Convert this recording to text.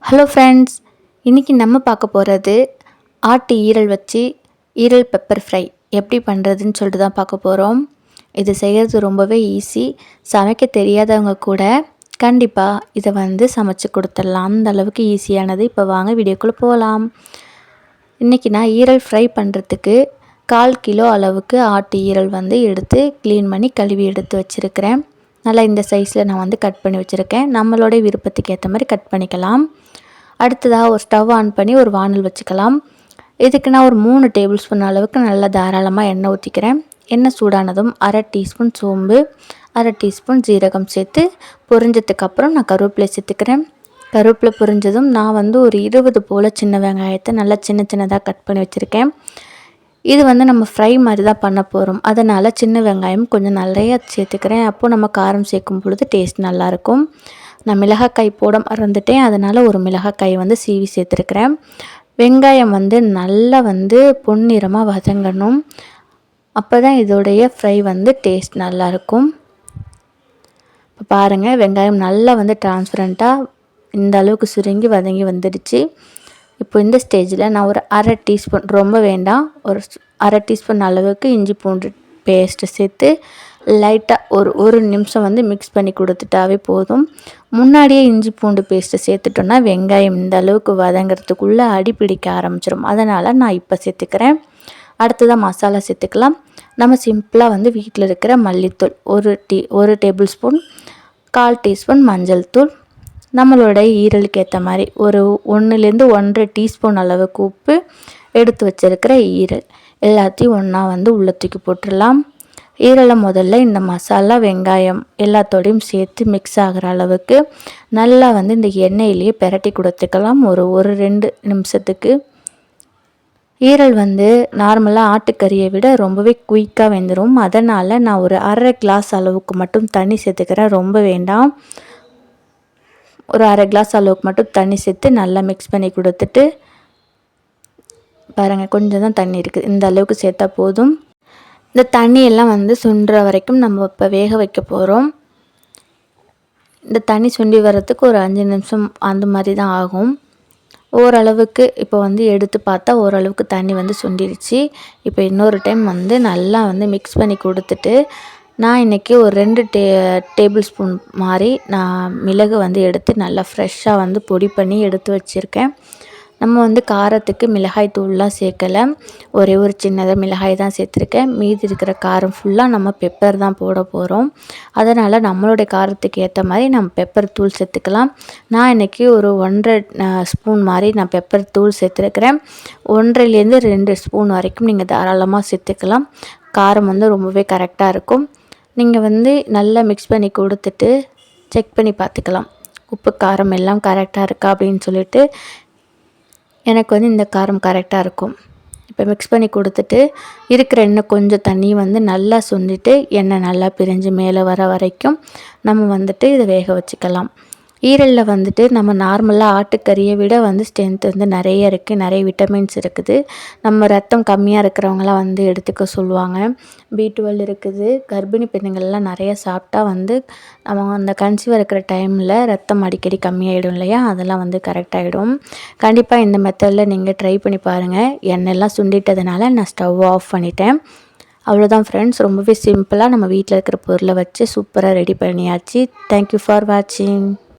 Hello friends, இன்றைக்கி நம்ம பார்க்க போகிறது ஆட்டு ஈரல் வச்சு ஈரல் பெப்பர் ஃப்ரை எப்படி பண்ணுறதுன்னு சொல்லிட்டு தான் பார்க்க போகிறோம். இது செய்கிறது ரொம்பவே ஈஸி. சமைக்க தெரியாதவங்க கூட கண்டிப்பாக இதை சமைச்சு கொடுத்துடலாம். அந்த அளவுக்கு ஈஸியானது. இப்போ வாங்க வீடியோக்குள்ளே போகலாம். இன்றைக்கி நான் ஈரல் ஃப்ரை பண்ணுறதுக்கு 1/4 கிலோ அளவுக்கு ஆட்டு ஈரல் எடுத்து க்ளீன் பண்ணி கழுவி எடுத்து வச்சுருக்கிறேன். நல்லா இந்த சைஸில் நான் கட் பண்ணி வச்சுருக்கேன். நம்மளோட விருப்பத்துக்கு ஏற்ற மாதிரி கட் பண்ணிக்கலாம். அடுத்ததாக ஒரு ஸ்டவ் ஆன் பண்ணி ஒரு வானல் வச்சுக்கலாம். இதுக்கு நான் ஒரு 3 டேபிள் ஸ்பூன் அளவுக்கு நல்லா தாராளமாக எண்ணெய் ஊற்றிக்கிறேன். எண்ணெய் சூடானதும் 1/2 டீஸ்பூன் சோம்பு, 1/2 டீஸ்பூன் ஜீரகம் சேர்த்து பொரிஞ்சதுக்கப்புறம் நான் கருவேப்பிலை சேர்த்துக்கிறேன். கருவேப்பிலை பொரிஞ்சதும் நான் ஒரு 20 போல் சின்ன வெங்காயத்தை நல்லா சின்ன சின்னதாக கட் பண்ணி வச்சுருக்கேன். இது நம்ம ஃப்ரை மாதிரி தான் பண்ண போகிறோம். அதனால் சின்ன வெங்காயம் கொஞ்சம் நிறையா சேர்த்துக்கிறேன். அப்போது நம்ம காரம் சேர்க்கும் பொழுது டேஸ்ட் நல்லாயிருக்கும். நான் மிளகாய் போட மறந்துட்டேன். அதனால் ஒரு மிளகாய் சீவி சேர்த்துருக்கிறேன். வெங்காயம் நல்லா பொன்னிறமாக வதங்கணும். அப்போ தான் இதோடைய ஃப்ரை டேஸ்ட் நல்லாயிருக்கும். இப்போ பாருங்கள், வெங்காயம் நல்லா டிரான்ஸ்பரண்ட்டாக இந்த அளவுக்கு சுருங்கி வதங்கி வந்துடுச்சு. இப்போ இந்த ஸ்டேஜில் நான் ஒரு 1/2 டீஸ்பூன், ரொம்ப வேண்டாம், ஒரு 1/2 டீஸ்பூன் அளவுக்கு இஞ்சி பூண்டு பேஸ்ட்டு சேர்த்து லைட்டாக ஒரு நிமிஷம் மிக்ஸ் பண்ணி கொடுத்துட்டாவே போதும். முன்னாடியே இஞ்சி பூண்டு பேஸ்ட்டு சேர்த்துட்டோன்னா வெங்காயம் இந்த அளவுக்கு வதங்கிறதுக்குள்ளே அடி பிடிக்க ஆரம்பிச்சிடும். அதனால் நான் இப்போ சேர்த்துக்கிறேன். அடுத்ததாக மசாலா சேர்த்துக்கலாம். நம்ம சிம்பிளாக வீட்டில் இருக்கிற மல்லித்தூள் ஒரு டேபிள் ஸ்பூன், 1/4 டீஸ்பூன் மஞ்சள் தூள், நம்மளோட ஈரலுக்கு ஏற்ற மாதிரி ஒரு 1லேருந்து 1.5 டீஸ்பூன் அளவுக்கு உப்பு, எடுத்து வச்சுருக்கிற ஈரல் எல்லாத்தையும் ஒன்றா உள்ளே தூக்கி போட்டுடலாம். ஈரலை முதல்ல இந்த மசாலா வெங்காயம் எல்லாத்தோடையும் சேர்த்து மிக்ஸ் ஆகிற அளவுக்கு நல்லா இந்த எண்ணெயிலேயே பிரட்டி கொடுத்துக்கலாம் ஒரு 2 நிமிஷத்துக்கு. ஈரல் நார்மலாக ஆட்டுக்கறியை விட ரொம்பவே குயிக்காக வெந்துடும். அதனால் நான் ஒரு 1/2 கிளாஸ் அளவுக்கு மட்டும் தண்ணி சேர்த்துக்கிறேன். ரொம்ப வேண்டாம், ஒரு 1/2 கிளாஸ் அளவுக்கு மட்டும் தண்ணி சேர்த்து நல்லா மிக்ஸ் பண்ணி கொடுத்துட்டு, பாருங்கள் கொஞ்சம் தான் தண்ணி இருக்குது, இந்த அளவுக்கு சேர்த்தா போதும். இந்த தண்ணியெல்லாம் சுண்டுற வரைக்கும் நம்ம இப்போ வேக வைக்க போகிறோம். இந்த தண்ணி சுண்டி வர்றதுக்கு ஒரு 5 நிமிஷம் அந்த மாதிரி தான் ஆகும். ஓரளவுக்கு இப்போ எடுத்து பார்த்தா ஓரளவுக்கு தண்ணி சுண்டிடுச்சு. இப்போ இன்னொரு டைம் நல்லா மிக்ஸ் பண்ணி கொடுத்துட்டு, நான் இன்றைக்கி ஒரு 2 டேபிள் ஸ்பூன் மாதிரி நான் மிளகு எடுத்து நல்லா ஃப்ரெஷ்ஷாக பொடி பண்ணி எடுத்து வச்சுருக்கேன். நம்ம காரத்துக்கு மிளகாய் தூள்லாம் சேர்க்கலை, ஒரே ஒரு சின்னதாக மிளகாய் தான் சேர்த்துருக்கேன். மீதி இருக்கிற காரம் ஃபுல்லாக நம்ம பெப்பர் தான் போட போகிறோம். அதனால் நம்மளுடைய காரத்துக்கு ஏற்ற மாதிரி நம்ம பெப்பர் தூள் சேர்த்துக்கலாம். நான் இன்றைக்கி ஒரு 1.5 ஸ்பூன் மாதிரி நான் பெப்பர் தூள் சேர்த்துருக்கிறேன். 1.5லேருந்து 2 ஸ்பூன் வரைக்கும் நீங்கள் தாராளமாக சேர்த்துக்கலாம். காரம் ரொம்பவே கரெக்டாக இருக்கும். நீங்கள் நல்லா மிக்ஸ் பண்ணி கொடுத்துட்டு செக் பண்ணி பார்த்துக்கலாம், உப்பு காரம் எல்லாம் கரெக்டாக இருக்கா அப்படின்னு சொல்லிட்டு. எனக்கு இந்த காரம் கரெக்டாக இருக்கும். இப்போ மிக்ஸ் பண்ணி கொடுத்துட்டு இருக்கிற எண்ணெய் கொஞ்சம் தண்ணி நல்லா சுண்டிட்டு எண்ணெய் நல்லா பிரிஞ்சு மேலே வர வரைக்கும் நம்ம இதை வேக வச்சுக்கலாம். ஈரலில் நம்ம நார்மலாக ஆட்டுக்கறியை விட ஸ்ட்ரென்த் நிறைய இருக்குது, நிறைய விட்டமின்ஸ் இருக்குது. நம்ம ரத்தம் கம்மியாக இருக்கிறவங்களாம் எடுத்துக்க சொல்லுவாங்க. B12 இருக்குது. கர்ப்பிணி பெண்ணுங்கள்லாம் நிறைய சாப்பிட்டா நம்ம அந்த கன்சீவாக இருக்கிற டைமில் ரத்தம் அடிக்கடி கம்மியாகிடும் இல்லையா, அதெல்லாம் கரெக்டாகிடும். கண்டிப்பாக இந்த மெத்தடில் நீங்கள் ட்ரை பண்ணி பாருங்கள். எண்ணெய்லாம் சுண்டிட்டதுனால நான் ஸ்டவ் ஆஃப் பண்ணிட்டேன். அவ்வளோதான் ஃப்ரெண்ட்ஸ், ரொம்பவே சிம்பிளாக நம்ம வீட்டில் இருக்கிற பொருளை வச்சு சூப்பராக ரெடி பண்ணியாச்சு. தேங்க்யூ ஃபார் வாட்சிங்.